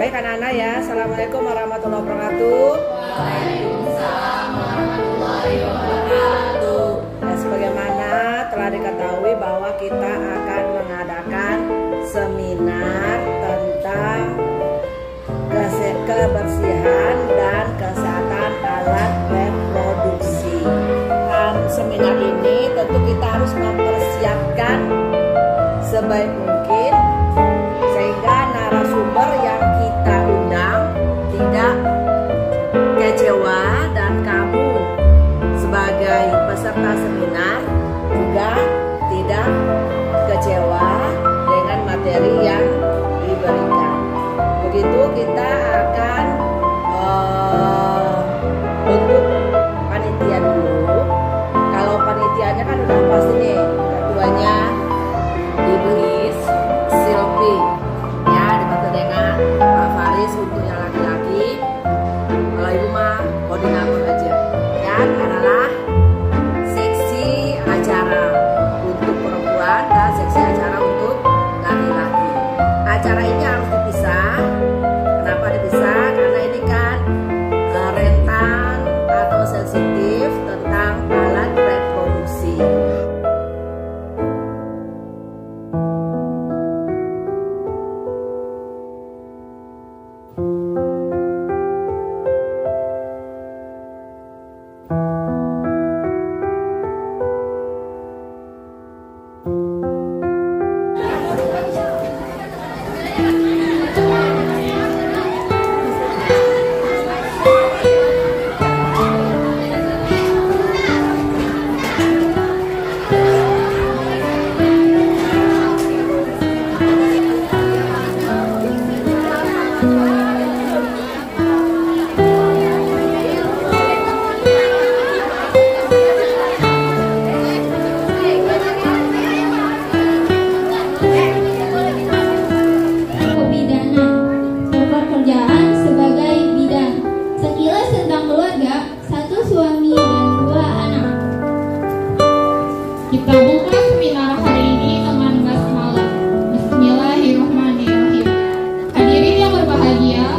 Baik anak-anak ya, Assalamualaikum warahmatullahi wabarakatuh. Waalaikumsalam warahmatullahi wabarakatuh. Ya, sebagaimana telah diketahui bahwa kita akan mengadakan seminar tentang kebersihan dan kesehatan alat reproduksi. Seminar ini tentu kita harus mempersiapkan sebaik mungkin sehingga narasumber yang kita undang tidak kecewa dan kamu sebagai peserta seminar juga tidak kecewa dengan materi yang diberikan. Begitu kita akan bentuk panitia dulu. Kalau panitianya kan udah pasti nih, ketuanya Ibu Silvi ya, dibantu dengan Pak Faris untuk yang laki-laki. Kalau Ibu mah koordinator aja. Dan adalah seksi acara untuk perempuan dan seksi acara untuk laki-laki. Acara ini harus dipisah. Kenapa dipisah? Karena ini kan rentan atau sensitif tentang alat reproduksi. Kita buka seminar hari ini dengan basmalah. Bismillahirrahmanirrahim. Hadirin yang berbahagia,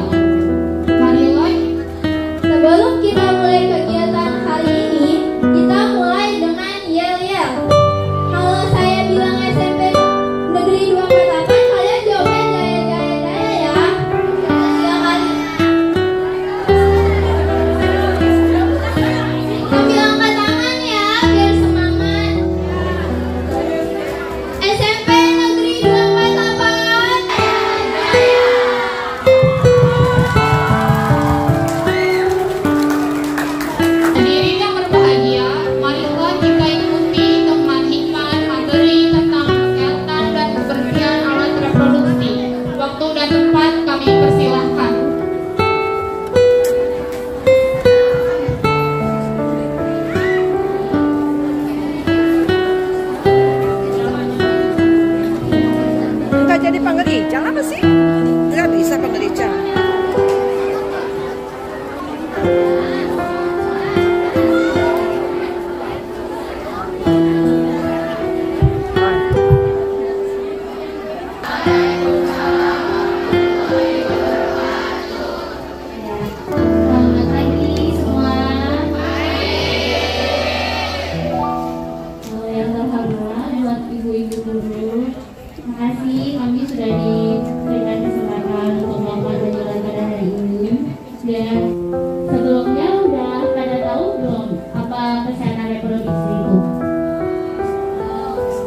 marilah sebelum kita mulai kegiatan hari ini, kita mulai dengan yel-yel. Kalau saya bilang SMP Negeri 248, kalian jawabnya jaya-jaya-jaya ya. Ya kali. Sambil angkat tangan ya, biar semangat. SMP Negeri 248. Hadirin yang berbahagia, marilah kita ikuti teman hikmat materi tentang kesehatan dan kebersihan alat reproduksi. Waktu dan tempat kami persilahkan. Nggak jadi panggil Ijang apa sih? Nggak bisa panggil Ijang. Selamat pagi semua. Yang terhormat buat ibu-ibu guru, terima kasih kami sudah diberikan kesempatan untuk melakukan penjualan pada hari ini. Dan sebelumnya udah pada tahu belum apa kesehatan reproduksi itu?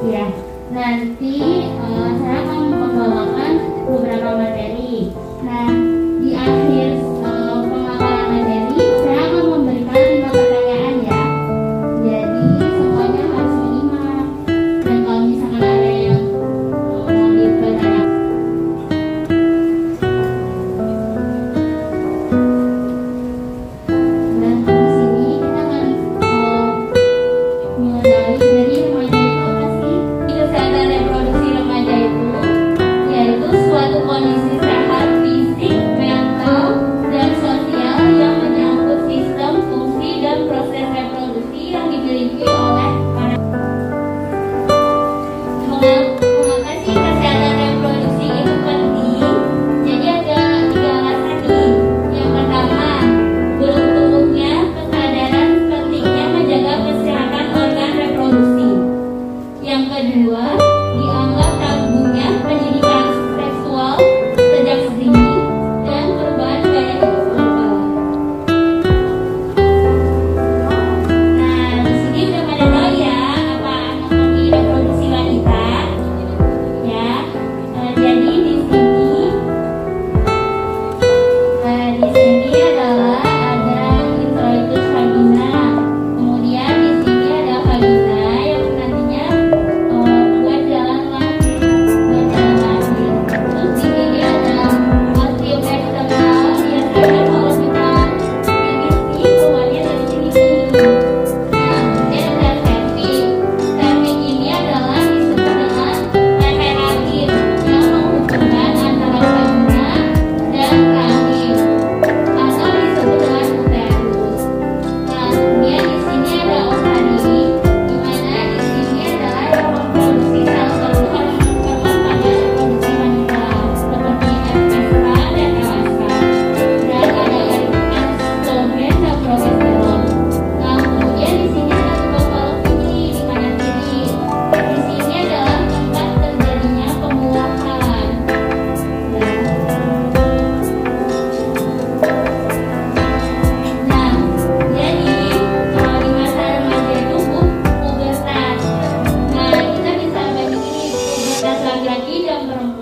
Ya, nanti saya akan membawakan beberapa materi. Nah, di akhir pemaparan materi, saya akan memberikan 5 pertanyaan ya. Jadi semuanya harus menyimak. Dan kalau misalkan ada yang mau dipertanyakan, dan di sini kita akan mulai dari remaja itu apa sih? Kesehatan reproduksi remaja itu yaitu suatu kondisi sehat fisik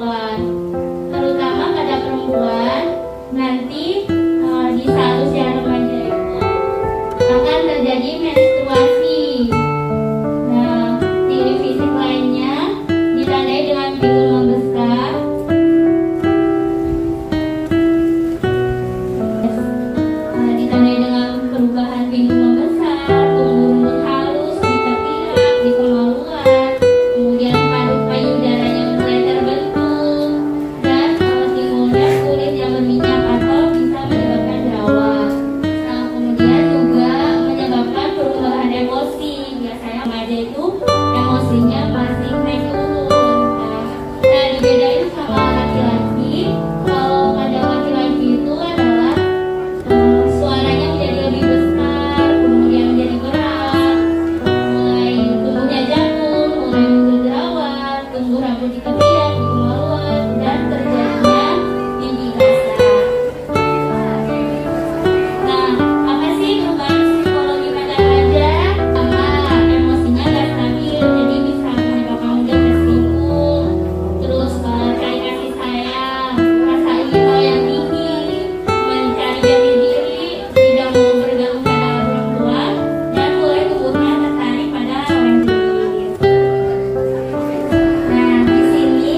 perempuan. Terutama pada perempuan, nanti di saat usia remaja itu akan terjadi menstruasi. Nah, ciri fisik lainnya ditandai dengan pinggul membesar, ditandai dengan perubahan pinggul membesar, tumbuh rambut halus di ketiak, di kemaluan, kemudian payudaranya mulai terbentuk, dan timbulnya kulit yang berminyak atau bisa menyebabkan jerawat. Nah, kemudian juga menyebabkan perubahan emosi. Biasanya remaja itu emosinya masih naik turun. Nah, dibedain sama laki-laki. Kalau pada laki-laki itu adalah suaranya menjadi lebih besar, kemudian menjadi berat, mulai tumbuhnya jantung, mulai muncul jerawat, tumbuh rambut di ketiak, di kemaluan, dan terjadinya mimpi basah. Nah, apa sih perubahan psikologi pada remaja? Sama, emosinya nggak stabil, jadi bisa menyebabkan mudah tersinggung, terus cari kasih sayang, rasa ingin tahu yang tinggi, mencari jati diri, tidak mau bergabung pada orang tua, dan mulai tumbuhnya tertarik pada lawan jenis. Nah, di sini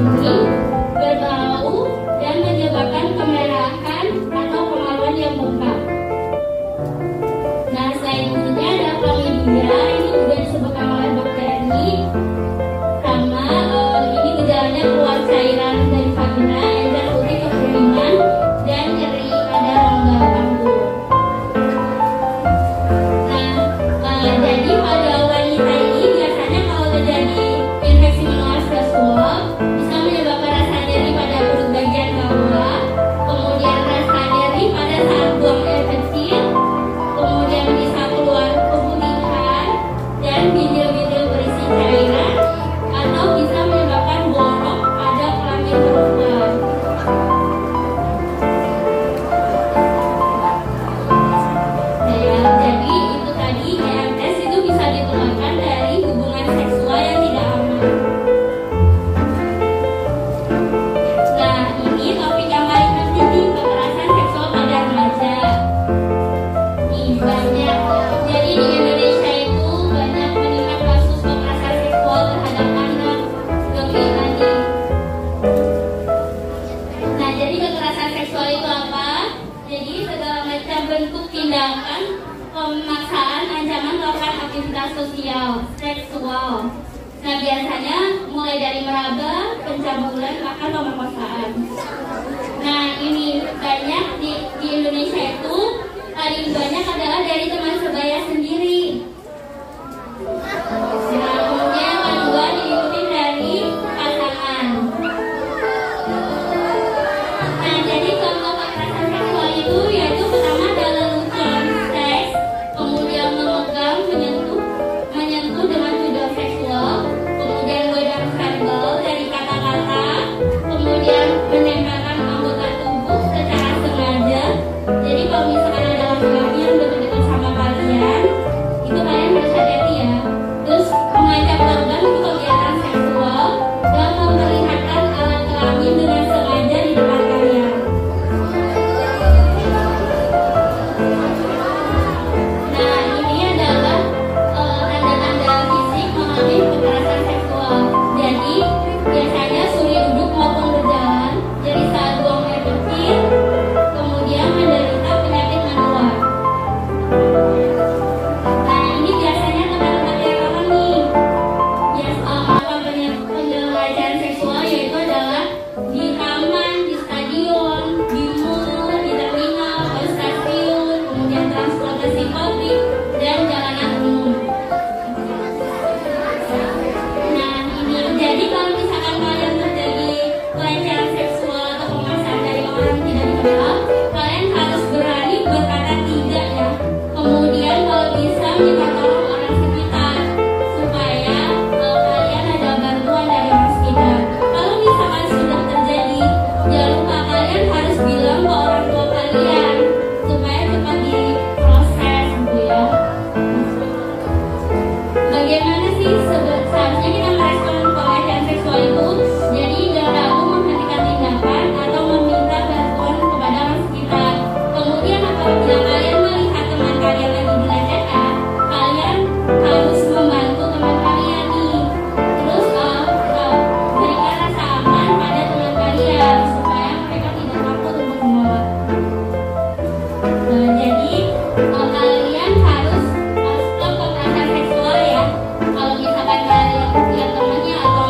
kuning, berbau, dan menyebabkan kemerahan atau kemaluan yang bengkak. Nah, selain itu ada chlamydia, ini juga disebabkan oleh bakteri, sama ini gejalanya keluar cairan dari vagina, encer putih kekeringan, dan nyeri pada rongga panggul. Jadi pada wanita ini biasanya kalau terjadi infeksi menular seksual bisa menyebabkan rasa nyeri pada perut bagian bawah, kemudian rasa nyeri pada saat buang air kecil, kemudian bisa keluar keputihan dan bindil-bindil berisi cairan, atau bisa menyebabkan borok pada kelamin perempuan. Jadi itu tadi EMS itu bisa ditularkan dari hubungan seksual yang tidak aman. Nah, ini topik yang paling penting nih, kekerasan seksual pada remaja. Nih banyak. Jadi di Indonesia itu banyak meningkat kasus kekerasan seksual terhadap anak. Gemi tadi. Nah, jadi kekerasan seksual itu apa? Jadi segala macam bentuk tindakan, pemaksaan, ancaman melakukan aktivitas sosial, seksual. Nah, biasanya mulai dari meraba, pencabulan, bahkan pemerkosaan. Nah, ini banyak di Indonesia itu paling banyak adalah dari teman sebaya sendiri. Nah, kemudian yang kedua diikuti dari pasangan. Nah, jadi contoh kekerasan seksual itu yaitu pertama adalah lelucon seks, kemudian memegang, menyentuh dengan video seksual, kemudian godaan verbal dari kata-kata, kemudian menempelkan anggota tubuh secara sengaja. Jadi kalau misalkan ada laki-laki yang dekat-dekat sama kalian, itu kalian harus hati-hati ya. Terus mengajak korban itu kegiatan seksual dan memperlihatkan alat kelamin dengan sengaja di depan kalian. Nah, ini adalah tanda-tanda fisik mengalami kekerasan seksual. Jadi biasanya sulit duduk maupun berjalan, jadi saat buang air kecil, kemudian menderita penyakit menular. Nah, ini biasanya tempat-tempat yang aman nih. Melakukan penjelajahan seksual yaitu adalah di taman, di stadion, di mall, di terminal, di stasiun, kemudian transportasi publik, dan jalanan umum. Nah, ini jadi kalau misalkan kalian terjadi pelecehan seksual atau pemaksaan dari orang tidak dikenal, kalian harus berani berkata tidak ya. Kemudian kalau bisa minta tolong orang sekitar supaya kalian ada bantuan dari orang sekitar. Kalau misalkan sudah terjadi, jangan lupa kalian harus bilang ke orang tua kalian supaya cepat diproses gitu ya. Bagaimana sih seharusnya kita merespon pelecehan seksual itu? Jadi jangan ragu menghentikan tindakan atau meminta bantuan kepada orang sekitar. Kemudian apabila kalian melihat teman kalian lagi dilecehkan, kalian harus membantu teman kalian nih. Terus berikan rasa aman pada teman kalian supaya mereka tidak takut untuk menolak. Jadi kalian harus stop kekerasan seksual ya. Kalau misalkan kalian lihat temannya atau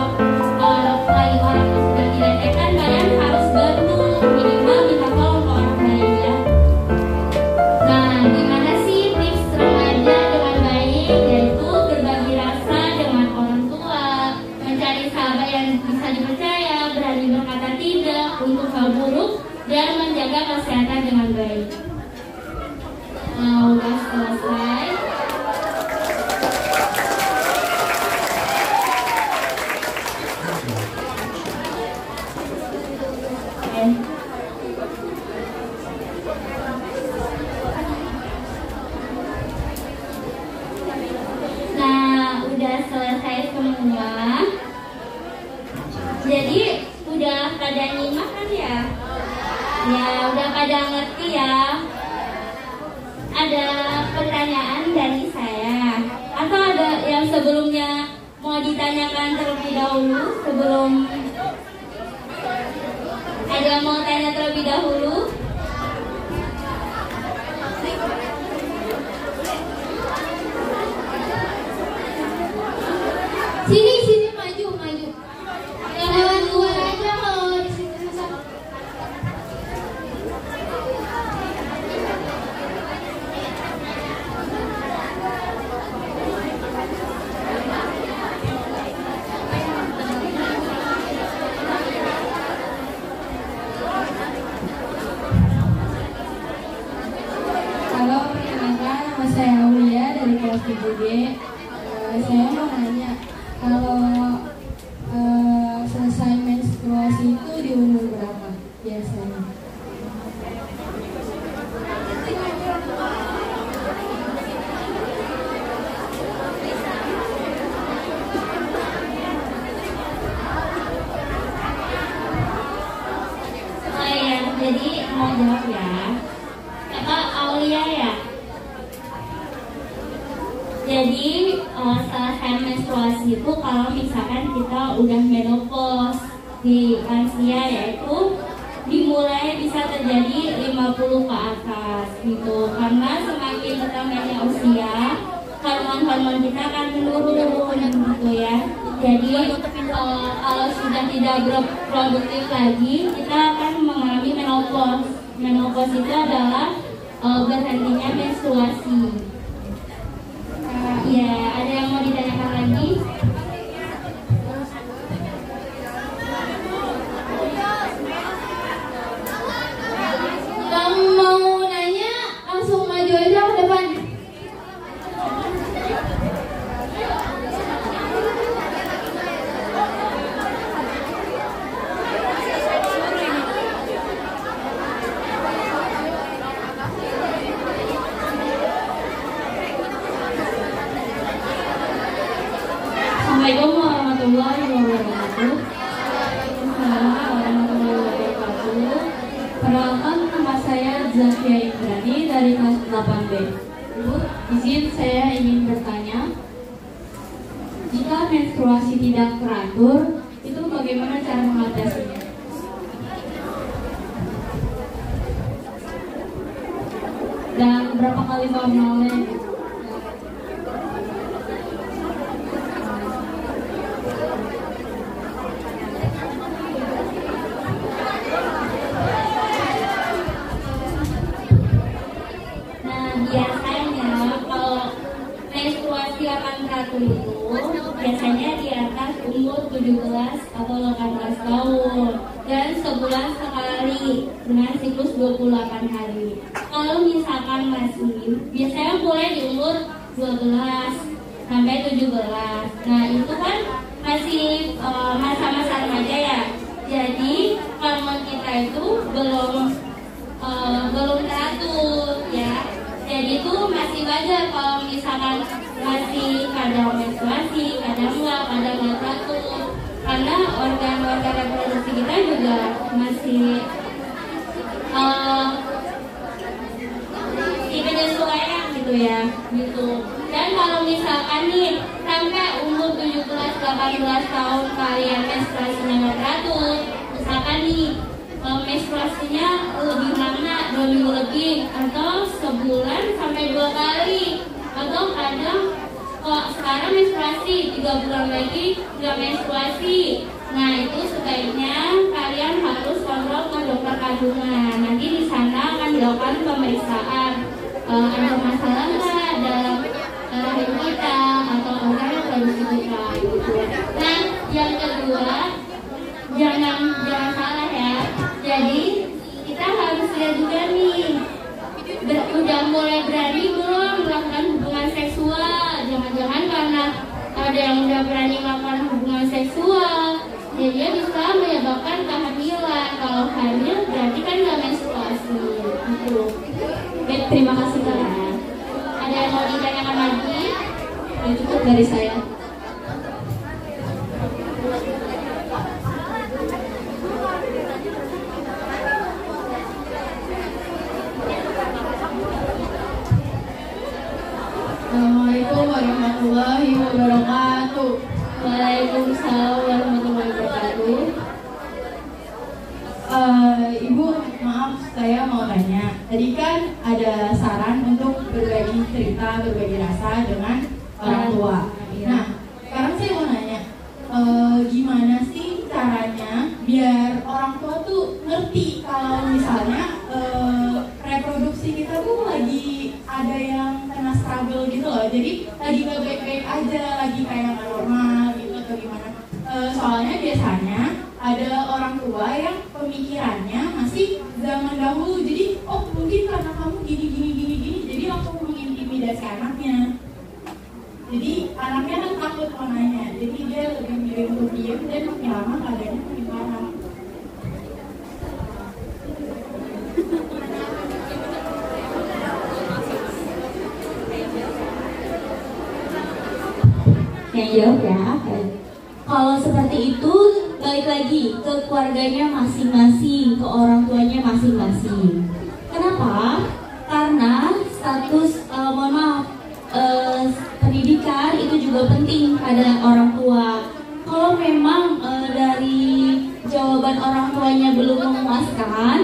lagi orang yang sedang dilecehkan, kalian harus bantu, minimal minta tolong ke orang lain ya. Nah, gimana sih tips remaja dengan baik? Yaitu berbagi rasa dengan orang tua, mencari sahabat yang bisa dipercaya, berani berkata tidak untuk hal buruk, dan menjaga kesehatan dengan baik. Nah, udah selesai. Oke. Nah, udah selesai semua. Jadi udah pada nyimak kan ya? Ya, udah pada ngerti ya. Ada pertanyaan dari saya atau ada yang sebelumnya mau ditanyakan terlebih dahulu sebelum biasanya. Jadi mau jawab ya, Kak Aulia ya. Jadi selesai menstruasi itu kalau misalkan kita udah menopause di lansia, yaitu dimulai bisa terjadi 50 ke atas gitu. Karena semakin bertambahnya usia, hormon-hormon kita akan menurun gitu ya. Jadi kalau sudah tidak berproduktif lagi, kita akan mengalami menopause. Menopause itu adalah berhentinya menstruasi. Ya, ada yang mau ditanyakan lagi? Yang mau nanya langsung maju aja ke depan. Assalamualaikum warahmatullahi wabarakatuh. Waalaikumsalam warahmatullahi wabarakatuh. Perkenalkan, nama saya Zafia Ibrani dari kelas 8B. Bu, izin saya ingin bertanya, jika menstruasi tidak teratur, itu bagaimana cara mengatasinya? Dan berapa kali normalnya? Biasanya kalau menstruasi akan teratur itu biasanya di atas umur 17 atau 18 tahun dan sebulan sekali dengan siklus 28 hari. Kalau misalkan masih, biasanya mulai di umur 12 sampai 17. Nah itu kan masih masa-masa remaja ya. Jadi hormon kita itu belum teratur ya. Jadi itu masih wajar kalau misalkan masih kadang menstruasi, kadang nggak teratur. Karena organ-organ reproduksi kita juga masih di penyesuaian gitu ya, gitu. Dan kalau misalkan nih sampai umur 17-18 tahun kalian menstruasinya nggak teratur, misalkan nih menstruasinya lebih lama, 2 minggu lebih, atau sebulan sampai 2 kali, atau kadang kok sekarang menstruasi 3 bulan lagi nggak menstruasi. Nah itu sebaiknya kalian harus kontrol ke dokter kandungan. Nanti di sana akan dilakukan pemeriksaan ada masalah nggak dalam rahim kita atau organ reproduksi kita gitu. Nah yang kedua, jangan salah ya. Jadi kita harus lihat juga nih, udah mulai berani belum melakukan hubungan seksual. Jangan-jangan karena ada yang udah berani melakukan hubungan seksual, jadi dia bisa menyebabkan kehamilan. Kalau hamil berarti kan nggak menstruasi gitu. Baik, terima kasih Kak. Ada yang mau ditanyakan lagi? Ya, cukup dari saya. Assalamualaikum warahmatullahi wabarakatuh. Waalaikumsalam warahmatullahi wabarakatuh. Ibu, maaf saya mau tanya. Tadi kan ada saran untuk berbagi cerita, berbagi rasa dengan orang tua. Nah, sekarang saya mau nanya, gimana sih caranya biar orang tua tuh ngerti kalau misalnya reproduksi kita tuh lagi ada yang kena struggle gitu loh. Jadi lagi gak baik-baik aja, lagi kayak gak normal gitu atau gimana. Soalnya biasanya ada orang tua yang pemikirannya masih zaman dahulu. Jadi oh mungkin karena kamu gini jadi langsung mengintimidasi anaknya. Jadi anaknya kan takut mau nanya, jadi dia lebih milih untuk diam dan makin lama keadaannya makin parah. yang jawab ya. Kalau seperti itu balik lagi ke keluarganya masing-masing, ke orang tuanya masing-masing. Kenapa? Karena status mohon maaf, pendidikan itu juga penting pada orang tua. Kalau memang dari jawaban orang tuanya belum memuaskan,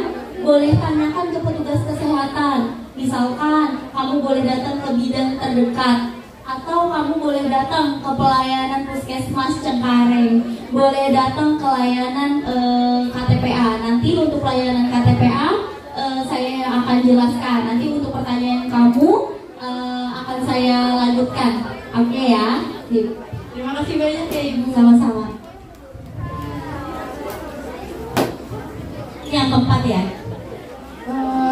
boleh tanyakan ke petugas kesehatan. Misalkan kamu boleh datang ke bidan terdekat, atau kamu boleh datang ke pelayanan puskesmas Cengkareng, boleh datang ke layanan KTPA. Nanti untuk pelayanan KTPA saya yang akan jelaskan. Nanti untuk pertanyaan kamu akan saya lanjutkan. Oke ya. Terima kasih banyak ya Ibu. Sama-sama. Ini yang keempat ya.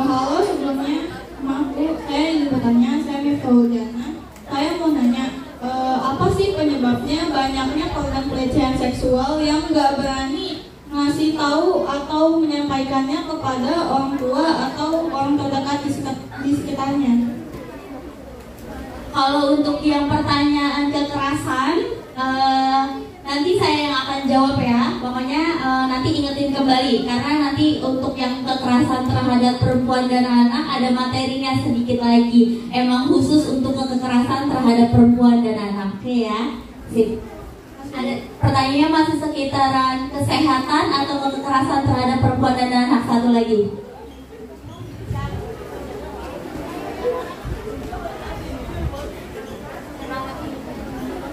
Halo, sebelumnya maaf Bu, saya ingin bertanya. Saya Miftahudana. Saya mau nanya, apa sih penyebabnya banyaknya korban pelecehan seksual yang nggak berani ngasih tahu atau menyampaikannya kepada orang tua atau orang terdekat di sekitarnya? Kalau untuk yang pertanyaan kekerasan, nanti saya yang akan jawab ya. Pokoknya nanti ingetin kembali, karena nanti untuk yang kekerasan terhadap perempuan dan anak ada materinya sedikit lagi. Emang khusus untuk kekerasan terhadap perempuan dan anak. Oke ya. Sip. Ada pertanyaannya masih sekitaran kesehatan atau kekerasan terhadap perempuan dan anak. Satu lagi.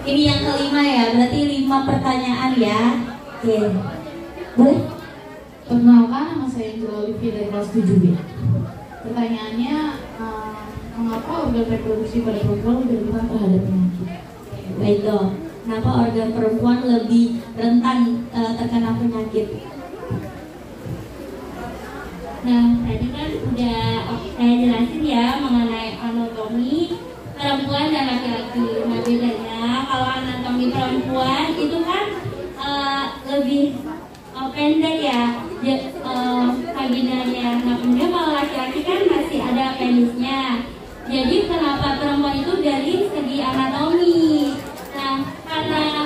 Ini yang kelima ya, berarti 5 pertanyaan ya. Oke, boleh? Perkenalkan, nama saya Angela Olivia dari kelas 7B. Pertanyaannya, mengapa organ reproduksi pada perempuan lebih rentan terhadap penyakit? Baik dong. Kenapa organ perempuan lebih rentan terkena penyakit? Nah, tadi kan udah saya jelasin ya mengenai anatomi perempuan dan laki-laki. Nah, bedanya kalau anatomi perempuan itu kan lebih pendek ya, vaginanya. Nah, kemudian kalau laki-laki kan masih ada penisnya. Jadi kenapa perempuan itu dari segi anatomi? Nah, karena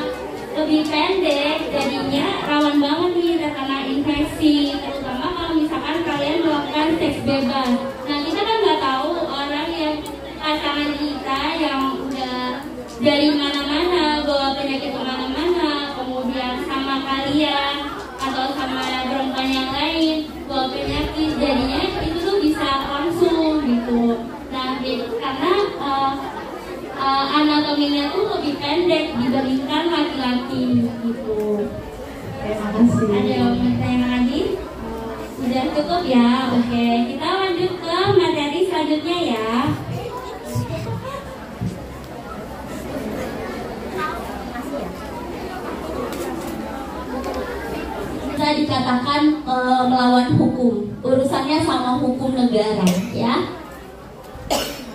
lebih pendek, jadinya rawan banget nih terkena infeksi, terutama kalau misalkan kalian melakukan seks bebas. Nah, kita kan nggak tahu orang yang pasangan kita yang udah dari mana-mana bawa penyakit kemana-mana, kemudian sama kalian atau sama perempuan yang lain bawa penyakit, jadinya itu tuh bisa langsung gitu. Nah, karena anatominya tuh lebih pendek dibandingkan laki-laki gitu. Terima kasih. Ada yang mau tanya lagi? Sudah cukup ya? Oke, kita lanjut ke materi selanjutnya ya. Bisa dikatakan melawan hukum, urusannya sama hukum negara ya.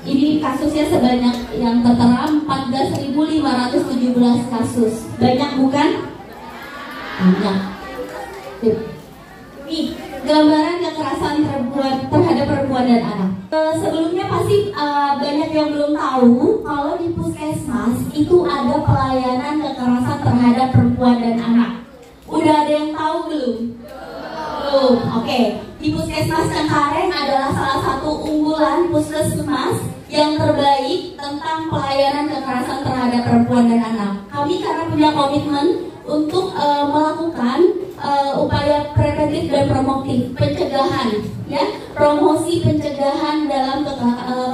Ini kasusnya sebanyak yang tertera 14.517 kasus. Banyak bukan? Banyak. Nih, gambaran kekerasan terhadap perempuan dan anak. Sebelumnya pasti banyak yang belum tahu kalau di puskesmas itu ada pelayanan kekerasan terhadap perempuan dan anak. Udah ada yang tahu belum? Belum. Oke. Di Puskesmas Cengkareng adalah salah satu unggulan puskesmas yang terbaik tentang pelayanan kekerasan terhadap perempuan dan anak. Kami karena punya komitmen untuk melakukan upaya preventif dan promotif, pencegahan, ya, promosi pencegahan dalam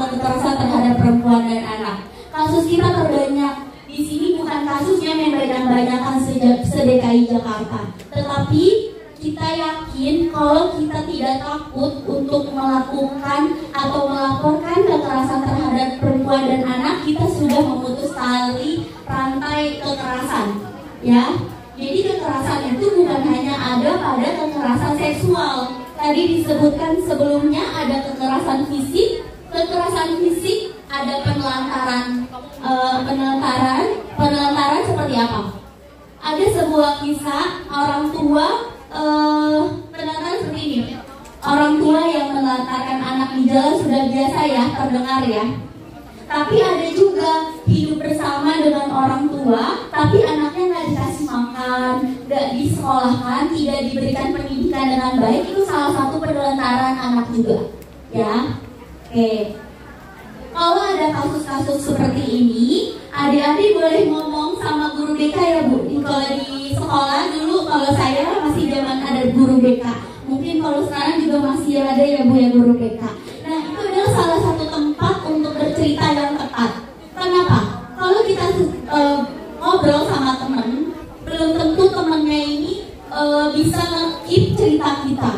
kekerasan terhadap perempuan dan anak. Kasus kita terbanyak di sini bukan kasusnya yang banyak-banyakan se-DKI Jakarta, tetapi kita yakin kalau kita tidak takut untuk melakukan atau melaporkan kekerasan terhadap perempuan dan anak, kita sudah memutus tali rantai kekerasan, ya. Jadi kekerasan itu bukan hanya ada pada kekerasan seksual. Tadi disebutkan sebelumnya ada kekerasan fisik ada penelantaran. Penelantaran seperti apa? Ada sebuah kisah orang tua penelantaran seperti ini. Orang tua yang menelantarkan anak di jalan sudah biasa ya, terdengar ya. Tapi ada juga hidup bersama dengan orang tua, tapi anaknya nggak dikasih makan, nggak disekolahkan, tidak diberikan pendidikan dengan baik, itu salah satu penelantaran anak juga, ya. Oke. Kalau ada kasus-kasus seperti ini, adik-adik boleh ngomong sama guru BK ya Bu. Kalau di sekolah dulu, kalau saya masih zaman ada guru BK. Mungkin kalau sekarang juga masih ada ya Bu ya guru BK. Nah itu adalah salah satu tempat untuk bercerita yang tepat. Kenapa? Kalau kita ngobrol sama teman, belum tentu temannya ini bisa nge-keep cerita kita.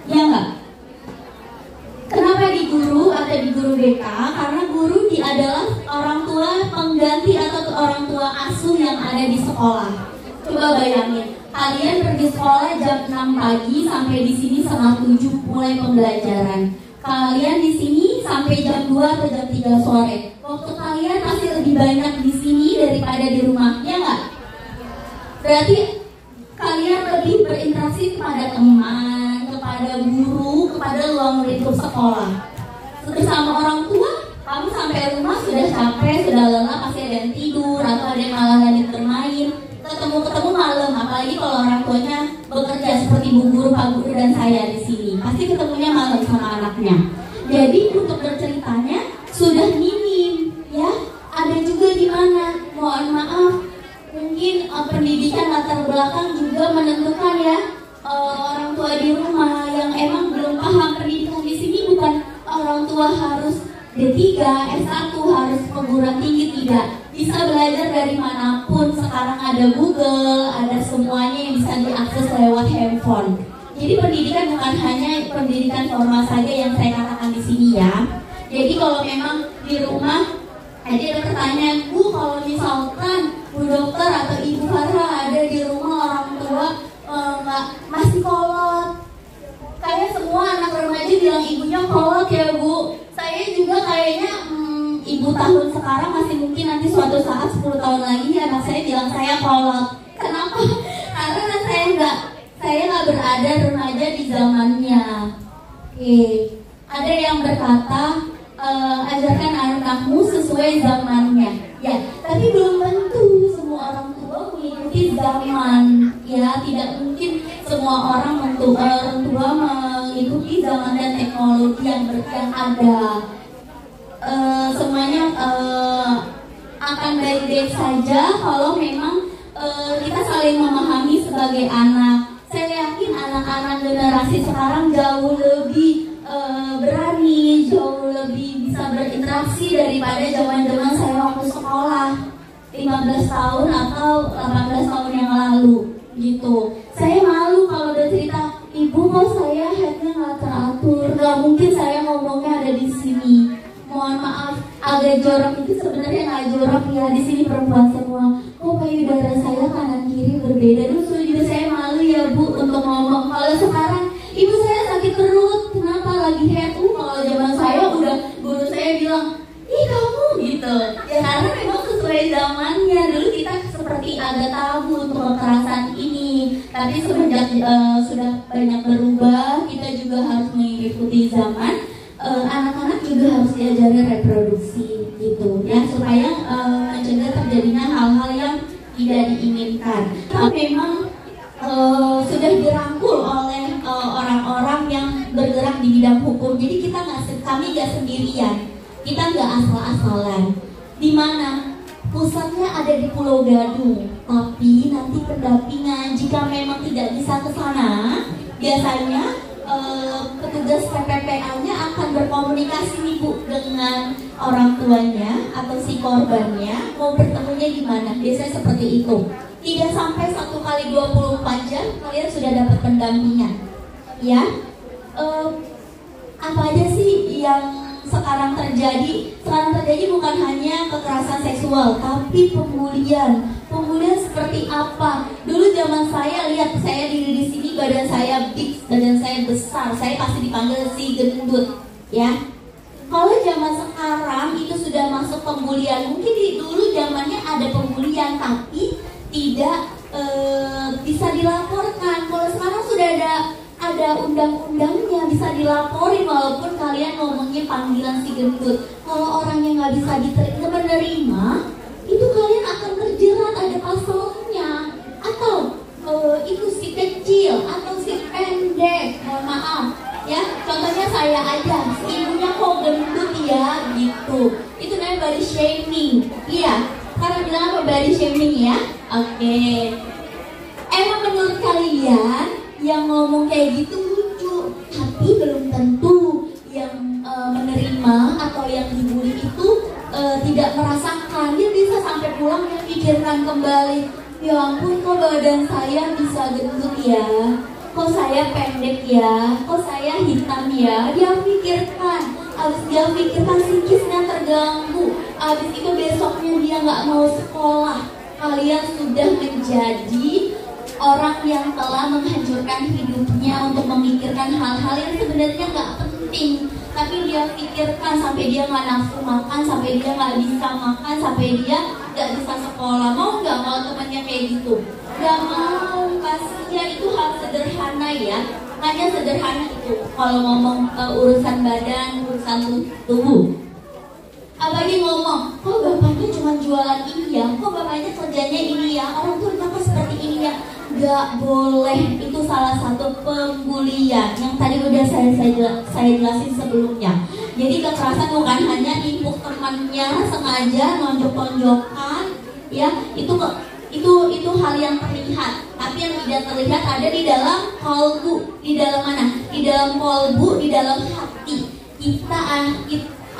Ya nggak? Kenapa di guru atau di guru BK? Karena guru adalah orang tua pengganti atau orang tua asuh yang ada di sekolah. Coba bayangin, kalian pergi sekolah jam 6 pagi sampai di sini setengah 7 mulai pembelajaran. Kalian di sini sampai jam 2 atau jam 3 sore. Waktu kalian pasti lebih banyak di sini daripada di rumah, ya nggak? Berarti kalian lebih berinteraksi kepada teman, kepada guru, kepada ruang lingkup sekolah. Bersama orang tua, kamu sampai rumah sudah capek, sudah lelah, pasti ada yang tidur atau ada yang malah lanjut bermain. Ketemu malam, apalagi kalau orang tuanya bekerja seperti Bu Guru, Pak Guru dan saya di sini, pasti ketemunya malam sama anaknya. Jadi untuk berceritanya sudah minim, ya. Ada juga di mana, mohon maaf, mungkin pendidikan latar belakang juga menentukan ya. Orang tua di rumah yang emang belum paham pendidikan di sini, bukan orang tua harus D3, S1, harus perguruan tinggi, tidak. Bisa belajar dari manapun. Sekarang ada Google, ada semuanya yang bisa diakses lewat handphone. Jadi pendidikan bukan hanya pendidikan formal saja yang saya katakan di sini ya. Jadi kalau memang di rumah ada pertanyaan, Bu, kalau misalkan Bu Dokter atau Ibu Farah ada di rumah orang tua masih kolot, kayak semua anak remaja bilang ibunya kolot ya Bu. Saya juga kayaknya ibu tahun sekarang masih mungkin nanti suatu saat 10 tahun lagi anak saya bilang saya kolot. Kenapa? Karena saya nggak berada remaja di zamannya. Oke. Ada yang berkata ajarkan anakmu sesuai zamannya. Ya, tapi belum tentu semua orang tua mengikuti zaman. Ya, tidak mungkin semua orang tua mengikuti zaman dan teknologi yang ada. Semuanya akan baik-baik saja kalau memang kita saling memahami sebagai anak. Saya yakin anak-anak generasi sekarang jauh lebih berani, jauh lebih bisa berinteraksi daripada zaman-zaman saya waktu sekolah 15 tahun atau 18 tahun yang lalu gitu. Saya malu kalau udah cerita, Ibu kok saya headnya nggak teratur, nggak mungkin saya ngomongnya ada di sini. Mohon maaf, agak jorok itu sebenarnya nggak jorok ya, di sini perempuan semua. Kok payudara saya kanan kiri berbeda? Dulu juga saya malu ya Bu untuk ngomong. Kalau sekarang ibu saya sakit perut, kenapa lagi head? Kalau zaman saya udah guru saya bilang, ih kamu gitu. Ya karena memang sesuai zamannya. Dulu kita seperti agak tabu untuk kekerasan ini. Tapi semenjak sudah banyak berubah, kita juga harus mengikuti zaman. Anak-anak juga harus diajari reproduksi gitu ya, supaya mencegah terjadinya hal-hal yang tidak diinginkan. Tapi memang sudah dirangkul oleh orang-orang yang bergerak di bidang hukum. Jadi kami nggak sendirian, kita nggak asal-asalan. Di mana pusatnya ada di Pulau Gadung, tapi nanti pendampingan jika memang tidak bisa ke sana, biasanya petugas PPPA-nya akan berkomunikasi nih Bu dengan orang tuanya atau si korbannya mau bertemunya di mana. Biasanya seperti itu. Tidak sampai 1 kali 24 jam kalian sudah dapat pendampingan. Ya, apa aja sih yang sekarang terjadi? Sekarang terjadi bukan hanya kekerasan seksual, tapi pembulian. Pembulian seperti apa? Dulu zaman saya lihat, saya diri di sini badan saya big, badan saya besar, saya pasti dipanggil si gendut, ya. Kalau zaman sekarang itu sudah masuk pembulian. Mungkin dulu zamannya ada pembulian, tapi tidak bisa dilaporkan. Kalau sekarang sudah ada undang-undangnya, bisa dilaporin walaupun kalian ngomongnya panggilan si gendut. Kalau orang yang nggak bisa menerima, ada pasalnya, atau itu si kecil atau si pendek, mohon maaf ya. Contohnya saya aja, ibunya kok gendut ya gitu, itu namanya body shaming. Iya, karena bilang apa body shaming ya. Oke, emang menurut kalian yang ngomong kayak gitu lucu, tapi belum tentu yang menerima atau yang dibully itu tidak merasakan. Dia bisa sampai pulang memikirkan kembali, ya ampun kok badan saya bisa gendut ya, kok saya pendek ya, kok saya hitam ya. Dia pikirkan, abis dia pikirkan psikisnya terganggu, abis itu besoknya dia nggak mau sekolah. Kalian sudah menjadi orang yang telah menghancurkan hidupnya untuk memikirkan hal-hal yang sebenarnya nggak penting, tapi dia pikirkan sampai dia nggak nafsu makan, sampai dia nggak bisa makan, sampai dia nggak bisa sekolah. Mau nggak mau temannya kayak gitu? Nggak mau. Pastinya itu hal sederhana ya, hanya sederhana itu. Kalau ngomong urusan badan, urusan tubuh, apalagi ngomong, kok bapaknya cuma jualan ini ya, kok bapaknya kerjanya ini ya, orang tua kenapa seperti ini ya. Gak boleh, itu salah satu pembulian yang tadi udah saya jelasin sebelumnya. Jadi kekerasan bukan hanya nipu temannya sengaja nonjok-nonjokan ya, itu hal yang terlihat, tapi yang tidak terlihat ada di dalam kolbu. Di dalam mana? Di dalam kolbu, di dalam hati kita.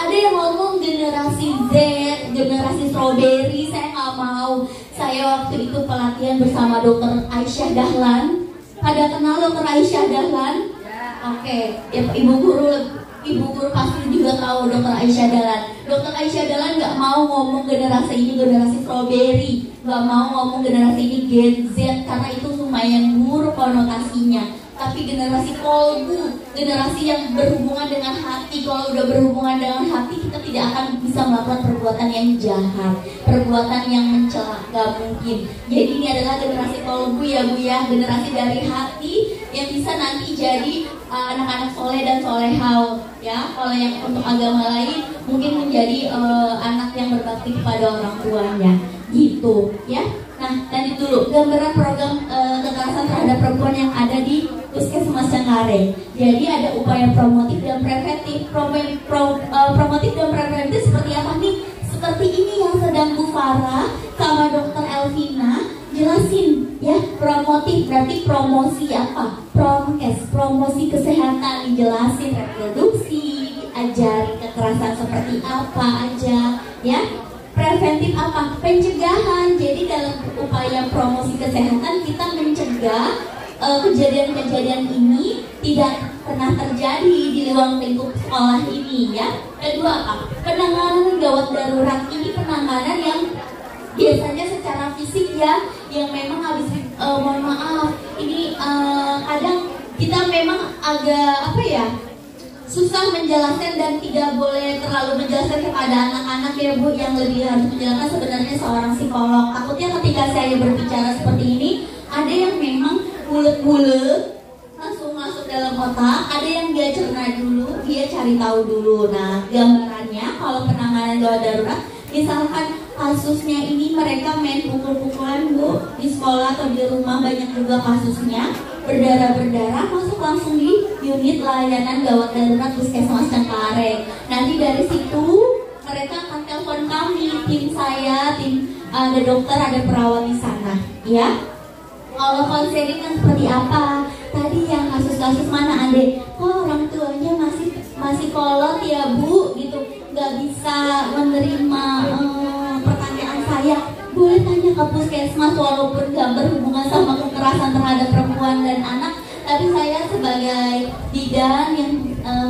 Ada yang ngomong generasi Z, generasi strawberry. Saya nggak mau. Saya waktu itu pelatihan bersama Dr. Aisyah Dahlan. Pada kenal Dr. Aisyah Dahlan? Oke, ya, ibu guru pasti juga tahu Dr. Aisyah Dahlan. Dr. Aisyah Dahlan nggak mau ngomong generasi ini generasi strawberry, nggak mau ngomong generasi ini Gen Z karena itu lumayan buruk konotasinya. Tapi generasi kolbu, generasi yang berhubungan dengan hati. Kalau udah berhubungan dengan hati, kita tidak akan bisa melakukan perbuatan yang jahat, perbuatan yang mencela, gak mungkin. Jadi ini adalah generasi kolbu ya Bu ya, generasi dari hati yang bisa nanti jadi anak-anak soleh dan solehau ya. Kalau yang untuk agama lain mungkin menjadi anak yang berbakti kepada orang tuanya gitu ya. Nah, tadi dulu gambaran program kekerasan terhadap perempuan yang ada di Puskesmas Cengkareng. Jadi ada upaya promotif dan preventif. Promotif dan preventif seperti apa nih? Seperti ini yang sedang Bu Farah sama Dr. Elvina jelasin ya. Promotif berarti promosi apa? Promkes, promosi kesehatan, dijelasin reproduksi, diajari kekerasan seperti apa aja ya. Preventif apa? Pencegahan. Jadi dalam upaya promosi kesehatan kita mencegah kejadian-kejadian ini tidak pernah terjadi di ruang lingkup sekolah ini ya. Kedua apa? Penanganan gawat darurat. Ini penanganan yang biasanya secara fisik ya, yang memang habis mohon maaf ini kadang kita memang agak apa ya, susah menjelaskan dan tidak boleh terlalu menjelaskan kepada anak-anak ya Bu, yang lebih harus menjelaskan sebenarnya seorang psikolog. Takutnya ketika saya berbicara seperti ini, ada yang memang bulet-bulet langsung masuk dalam otak, ada yang dia cerna dulu, dia cari tahu dulu. Nah, gambarannya kalau penanganan gawat darurat, misalkan kasusnya ini mereka main pukul-pukulan Bu di sekolah atau di rumah, banyak juga kasusnya berdarah-berdarah, masuk langsung di unit layanan gawat darurat Puskesmas Cengkareng. Nanti dari situ mereka akan telepon kami, tim saya, tim ada dokter, ada perawat di sana ya. Kalau konseling kan seperti apa? Tadi yang kasus-kasus mana Ade? Kok orang tuanya masih kolot ya Bu gitu, nggak bisa menerima pertanyaan saya. Boleh tanya ke puskesmas walaupun nggak berhubungan sama kekerasan terhadap perempuan dan anak. Tapi saya sebagai bidan yang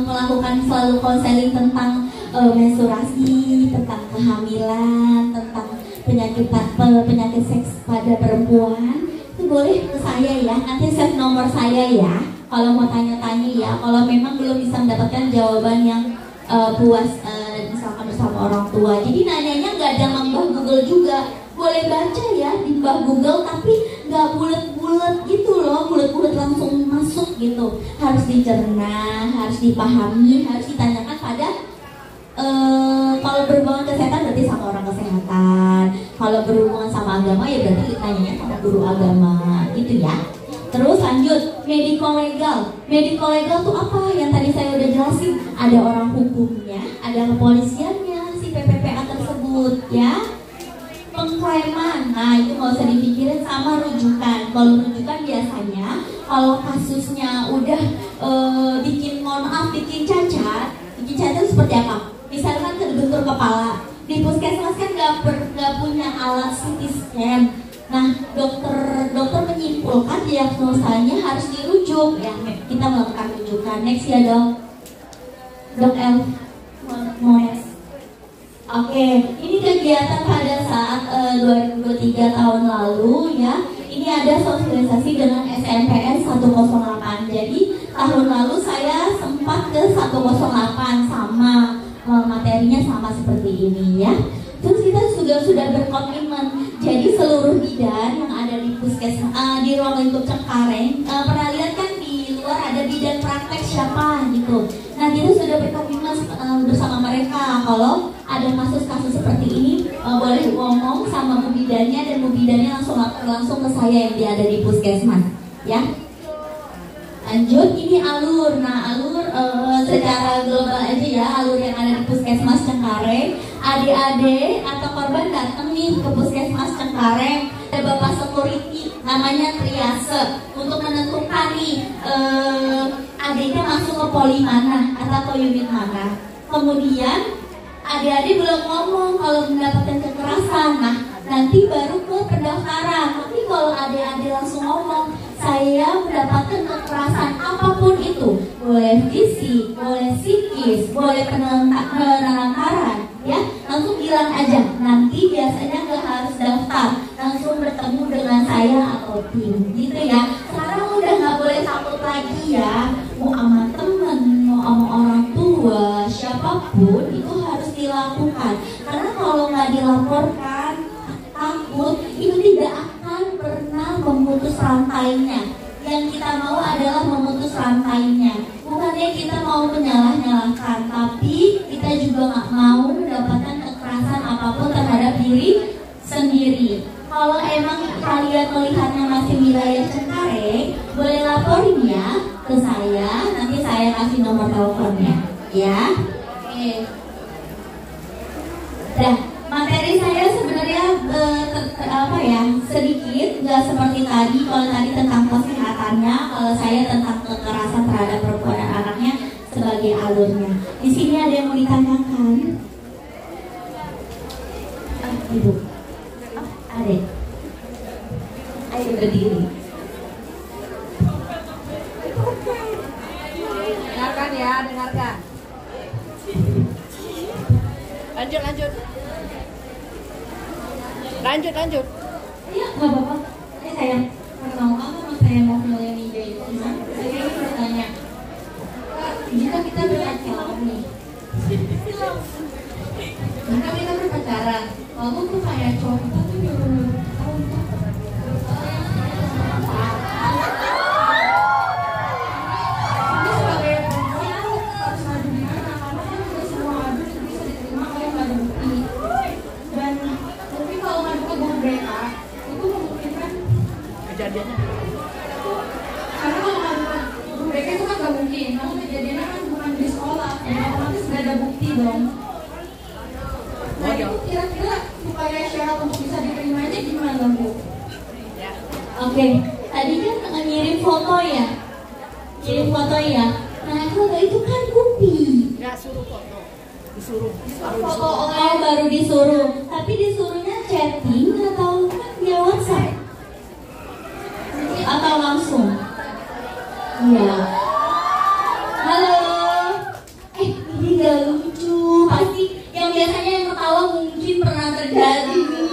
melakukan selalu konseling tentang menstruasi, tentang kehamilan, tentang penyakit seks pada perempuan, itu boleh ke saya ya. Nanti save nomor saya ya, kalau mau tanya-tanya ya. Kalau memang belum bisa mendapatkan jawaban yang puas misalkan bersama orang tua. Jadi nanyanya nggak ada mbah Google juga. Boleh baca ya di mbah Google, tapi nggak bulat-bulat gitu loh, bulat-bulat langsung masuk gitu. Harus dicerna, harus dipahami, harus ditanyakan pada kalau berhubungan kesehatan berarti sama orang kesehatan. Kalau berhubungan sama agama ya berarti ditanya sama guru agama gitu ya. Terus lanjut, medico legal. Medico legal tuh apa? Yang tadi saya udah jelasin. Ada orang hukumnya, ada kepolisiannya si PPPA tersebut ya. Pengklaiman, nah itu nggak usah dipikirin, sama rujukan. Kalau rujukan biasanya kalau kasusnya udah bikin, mohon maaf, bikin cacat seperti apa? Misalkan terbentur kepala, di puskesmas kan nggak punya alat CT scan. Nah, dokter menyimpulkan diagnosanya harus dirujuk. Ya, kita melakukan rujukan. Next ya dok L. Moes. Oke, ini kegiatan pada saat 2023 tahun lalu ya. Ini ada sosialisasi dengan SNPN 108. Jadi tahun lalu saya sempat ke 108 sama materinya sama seperti ini ya. Terus kita sudah berkomitmen. Jadi seluruh bidan yang ada di puskesmas di ruang lingkup Cengkareng, pernah lihat kan di luar ada bidan praktek siapa gitu. Nah kita sudah berkomitmen bersama mereka kalau ada kasus-kasus seperti ini boleh ngomong sama bidannya dan bidannya langsung ke saya yang ada di puskesmas ya. Lanjut, ini alur. Nah alur secara global aja ya, alur yang ada di puskesmas Cengkareng. Adik-adik atau korban datang nih ke puskesmas Cengkareng, ada bapak security namanya triase untuk menentukan nih adiknya masuk ke poli mana atau ke unit mana. Kemudian adik-adik belum ngomong kalau mendapatkan kekerasan, nah nanti baru ke pendaftaran. Tapi kalau adik-adik langsung ngomong saya mendapatkan kekerasan apapun itu, boleh fisik, boleh psikis, boleh penelantaran, ya langsung bilang aja. Nanti biasanya nggak harus daftar, langsung bertemu dengan saya atau tim, gitu ya. Sekarang udah nggak boleh takut lagi ya, mau sama temen, mau sama orang tua, siapapun itu harus dilakukan. Karena kalau nggak dilaporkan, takut itu tidak akan pernah memutus rantainya. Yang kita mau adalah memutus rantainya. Bukannya kita mau menyalah-nyalahkan, tapi kita juga nggak mau mendapatkan kekerasan apapun terhadap diri sendiri. Kalau emang kalian melihatnya masih wilayah Cengkareng, boleh laporin ya ke saya. Nanti saya kasih nomor teleponnya, ya. Oke. Dah. Materi saya sebenarnya sedikit, nggak seperti tadi. Kalau tadi tentang kesehatannya, kalau saya tentang kekerasan terhadap perempuan dan anaknya sebagai alurnya. Di sini ada yang mau ditanyakan? Ibu, adek, ayo berdiri. Dengarkan ya, dengarkan. Lanjut. Iya, nggak apa-apa. Ini saya mau kamu, saya mau mulai meja itu. Saya ingin bertanya, jika kita berpacaran nih, lalu tuh kayak cowok kita tuh nyuruh tahu kejadiannya. Karena kalau ngadu mereka itu kan gak mungkin. Kalau kejadiannya kan bukan di sekolah, ya otomatis gak ada bukti dong. Nah itu kira-kira supaya syarat untuk bisa diterimanya gimana Bu? Oke, tadi kan ngirim foto ya. Nah foto itu kan kopi. Nggak suruh foto, disuruh. Foto baru disuruh. Tapi disuruhnya chatting atau via WhatsApp? Atau langsung? Iya. Halo. Ini gak lucu. Pasti yang biasanya yang ketawa mungkin pernah terjadi nih.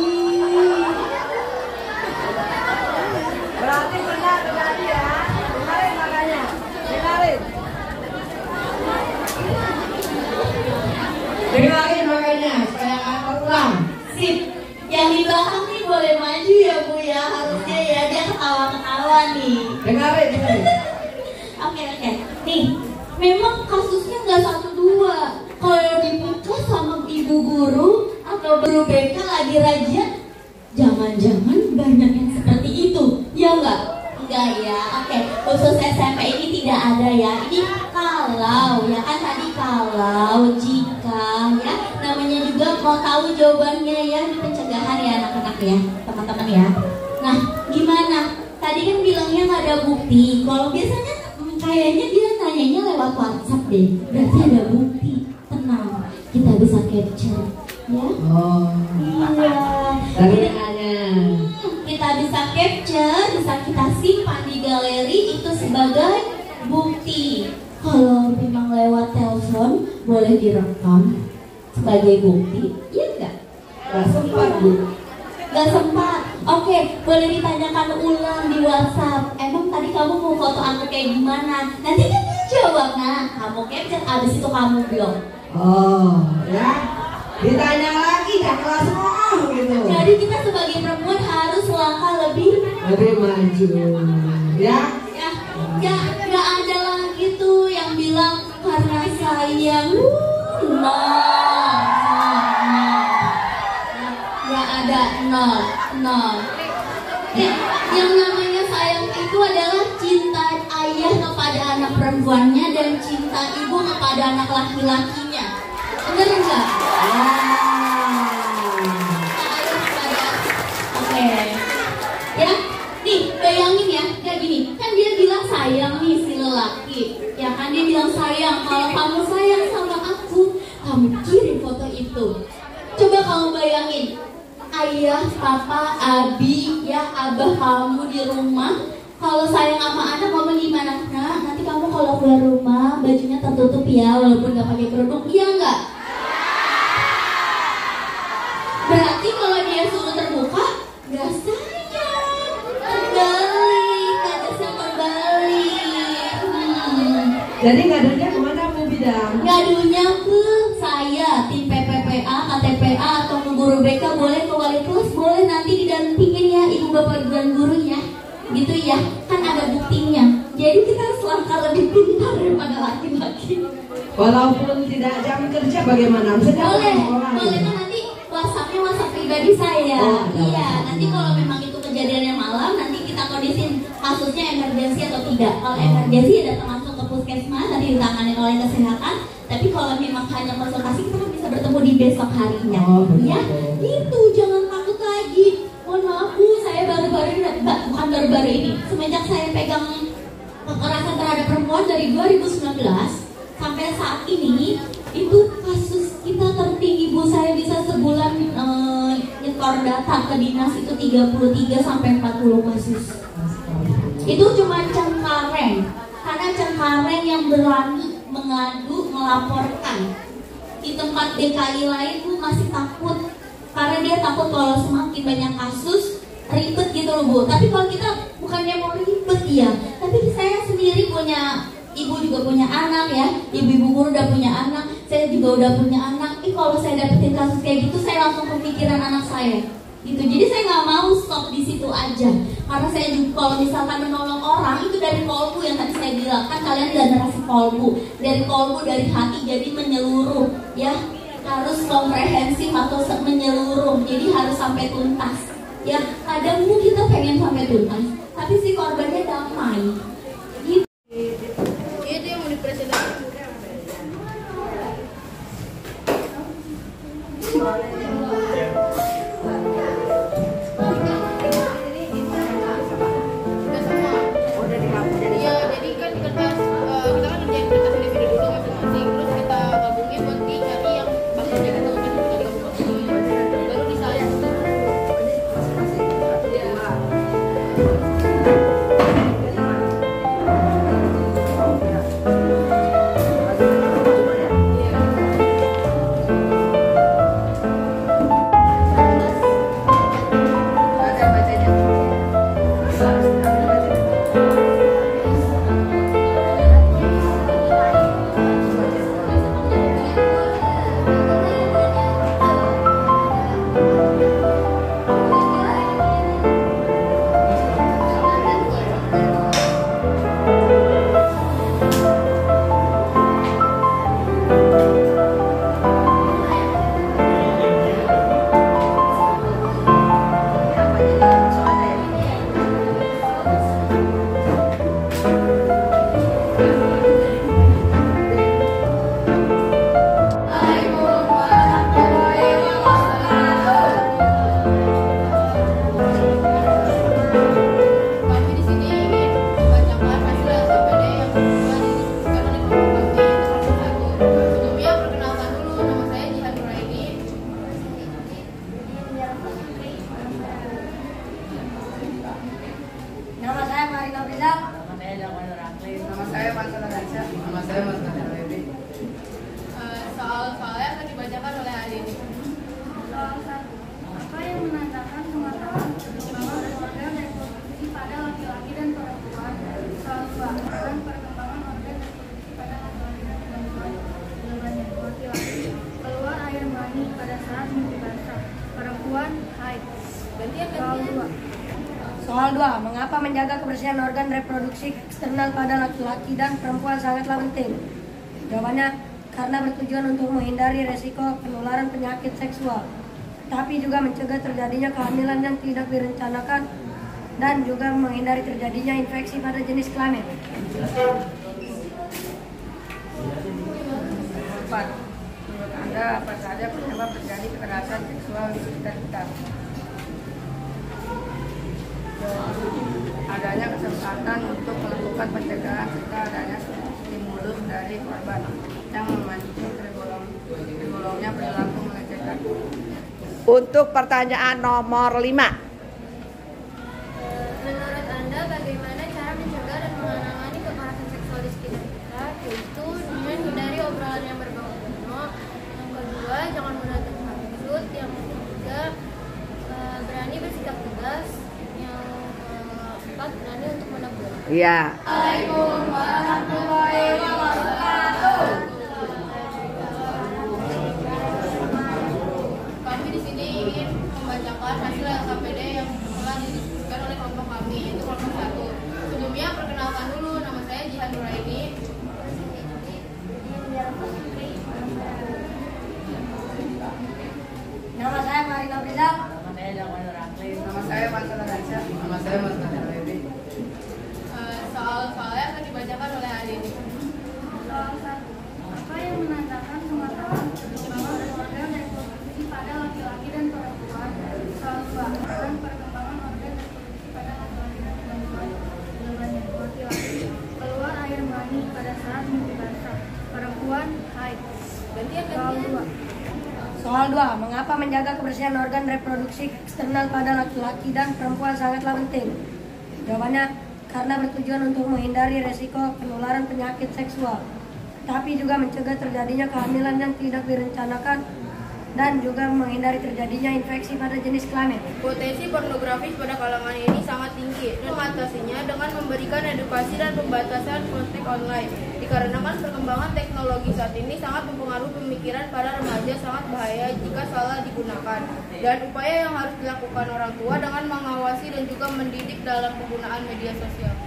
Berarti pernah terjadi ya. Dengarin makanya. Dengarin makanya. Saya akan ulang. Sip. Yang di belakang nih boleh maju ya Bu ya. Harusnya ya, dia ketawa-ketawa nih. Dengarin. Oke. Nih, memang kasusnya nggak 1-2. Kalau dibuka sama ibu guru atau guru BK lagi razia, Jangan-jangan banyak yang seperti itu, ya enggak? Enggak ya, oke. Khusus SMP ini tidak ada ya. Ini kalau, ya kan tadi kalau, jika, ya. Namanya juga mau tahu jawabannya ya, di pencegahan ya anak-anak ya, teman-teman ya. Nah, gimana? Tadi kan bilangnya nggak ada bukti. Kalau biasanya kayaknya dia nanyanya lewat WhatsApp deh. Berarti ada bukti. Tenang, kita bisa capture, ya. Oh. Iya. Kita bisa capture, bisa kita simpan di galeri itu sebagai bukti. Kalau memang lewat telepon boleh direkam sebagai bukti, iya enggak? Gak sempat, Bu. Gak sempat. Oke, boleh ditanyakan ulang di WhatsApp. Emang tadi kamu mau foto aku kayak gimana? Nanti kan dia jawab, nah kamu capture, abis itu kamu blok. Oh, ya. Ditanya lagi, gak kelas semua gitu. Jadi kita sebagai perempuan harus langkah lebih maju. Ya. Ya, nggak ada lagi tuh yang bilang karena sayang. Nggak ada, nol. Yang namanya sayang itu adalah cinta ayah kepada anak perempuannya dan cinta ibu kepada anak laki-lakinya. Bener nggak? Oke. Ya, nih bayangin ya, kayak gini. Kan dia bilang sayang nih si lelaki. Ya kan dia bilang sayang. Kalau kamu sayang sama aku, kamu kirim foto itu. Coba kamu bayangin, ayah, papa, abi, ya abah kamu di rumah. Kalau sayang sama anak, kamu gimana? Nah, nanti kamu kalau keluar rumah bajunya tertutup ya, walaupun nggak pakai kerudung, iya nggak? Berarti kalau dia suruh terbuka, nggak sayang, terbalik, kadesnya terbalik. Jadi ngadunya kemana, Bu Bidang? Ngadunya ke saya, tim PPPA, KTPA, atau ke guru BK, boleh ke wali kelas, boleh nanti didampingin ya ibu bapak dan gurunya, gitu ya, kan ada buktinya. Jadi kita harus langkah lebih pintar daripada laki-laki. Walaupun tidak jam kerja bagaimana? Boleh kan nanti WhatsApp pribadi saya. Oh, iya, nanti kalau memang itu kejadiannya malam, nanti kita kondisiin kasusnya emergensi atau tidak. Kalau emergensi ya datang langsung ke puskesmas, nanti ditangani oleh kesehatan. Tapi kalau memang hanya konsultasi, kita kan bisa bertemu di besok harinya. Ya, itu jangan takut lagi. Mohon maaf Bu, saya baru-baru ini, bukan baru-baru ini. Semenjak saya pegang kekerasan terhadap perempuan dari 2019 sampai saat ini, itu kasus kita tertinggi Bu. Saya bisa sebulan nyetor data ke dinas itu 33 sampai 40 kasus. Itu cuma Cengkareng. Karena Cengkareng yang berani mengadu, melaporkan. Di tempat DKI lain Bu masih takut. Karena dia takut kalau semakin banyak kasus ribet gitu loh Bu. Tapi kalau kita bukannya mau ribet ya, tapi saya sendiri punya, ibu juga punya anak ya, ibu-ibu guru udah punya anak, saya juga udah punya anak. Kalau saya dapetin kasus kayak gitu, saya langsung kepikiran anak saya gitu. Jadi saya nggak mau stop di situ aja, karena saya juga kalau misalkan menolong orang itu dari kolbu yang tadi saya bilang, kan kalian generasi kolbu, dari kolbu, dari hati, jadi menyeluruh ya, harus komprehensif atau menyeluruh, jadi harus sampai tuntas ya. Kadang kita pengen sampai tuntas, tapi si korbannya damai. Itu yang mau dipresentasikan. Ya, jadi kan kita kan ngerjain presentasi individu dulu masing-masing, terus kita gabungin buat dicari yang bahannya kita udah gabungin, baru disalin. Mas Raja. Nama saya Mas Nadia Levi. Soal-soalnya akan dibacakan oleh hari ini. Soal 1. Apa yang menandakan pengetahuan perkembangan organ reproduksi pada laki-laki dan perempuan? Soal 2. Tentang perkembangan organ reproduksi pada laki-laki dan perempuan. Jawabannya, laki-laki keluar air mani pada saat mimpi basah, perempuan haid. Soal 2. Soal 2. Mengapa menjaga kebersihan organ reproduksi eksternal pada laki-laki dan perempuan sangatlah penting? Jawabannya, karena bertujuan untuk menghindari resiko penularan penyakit seksual, tapi juga mencegah terjadinya kehamilan yang tidak direncanakan dan juga menghindari terjadinya infeksi pada jenis kelamin. 4. Menurut Anda apa saja penyebab terjadi kekerasan seksual di sekitar kita? Adanya kesempatan untuk melakukan pencegahan serta adanya stimulus dari korban yang memancing tergolongnya perilaku melecehkan. Untuk pertanyaan nomor 5. Menurut Anda, bagaimana cara mencegah dan menangani kekerasan seksual di sekitar kita? Yaitu dengan hindari obrolan yang berbau porno. Yang kedua, jangan mudah terhasut. Yang ketiga, berani bersikap tegas. Yang keempat, berani untuk menegur. Iya. Assalamualaikum warahmatullahi wabarakatuh. Kami di sini ingin membacakan hasil LKPD yang telah didiskusikan oleh kelompok kami, yaitu kelompok 1. Sebelumnya perkenalkan dulu, nama saya Jihan Nuraini. Nama saya Marina Rizal. Nama saya Jamal Rakli. Nama saya Mas Raja. Nama saya Mas Nadia Levi. Soal-soalnya akan dibacakan oleh hari ini. Soal 1. Apa yang menandakan pengetahuan perkembangan organ reproduksi pada laki-laki dan perempuan? Soal 2. Tentang perkembangan organ reproduksi pada laki-laki dan perempuan. Jawabannya, laki-laki keluar air mani pada saat mimpi basah, perempuan haid. Soal 2. Soal 2. Mengapa menjaga kebersihan organ reproduksi eksternal pada laki-laki dan perempuan sangatlah penting? Jawabannya, karena bertujuan untuk menghindari resiko penularan penyakit seksual, tapi juga mencegah terjadinya kehamilan yang tidak direncanakan dan juga menghindari terjadinya infeksi pada jenis kelamin. Potensi pornografis pada kalangan ini sangat tinggi dan mengatasinya dengan memberikan edukasi dan pembatasan konten online. Dikarenakan perkembangan teknologi saat ini sangat mempengaruhi pemikiran para remaja, sangat bahaya jika salah digunakan. Dan upaya yang harus dilakukan orang tua dengan mengawasi dan juga mendidik dalam penggunaan media sosial.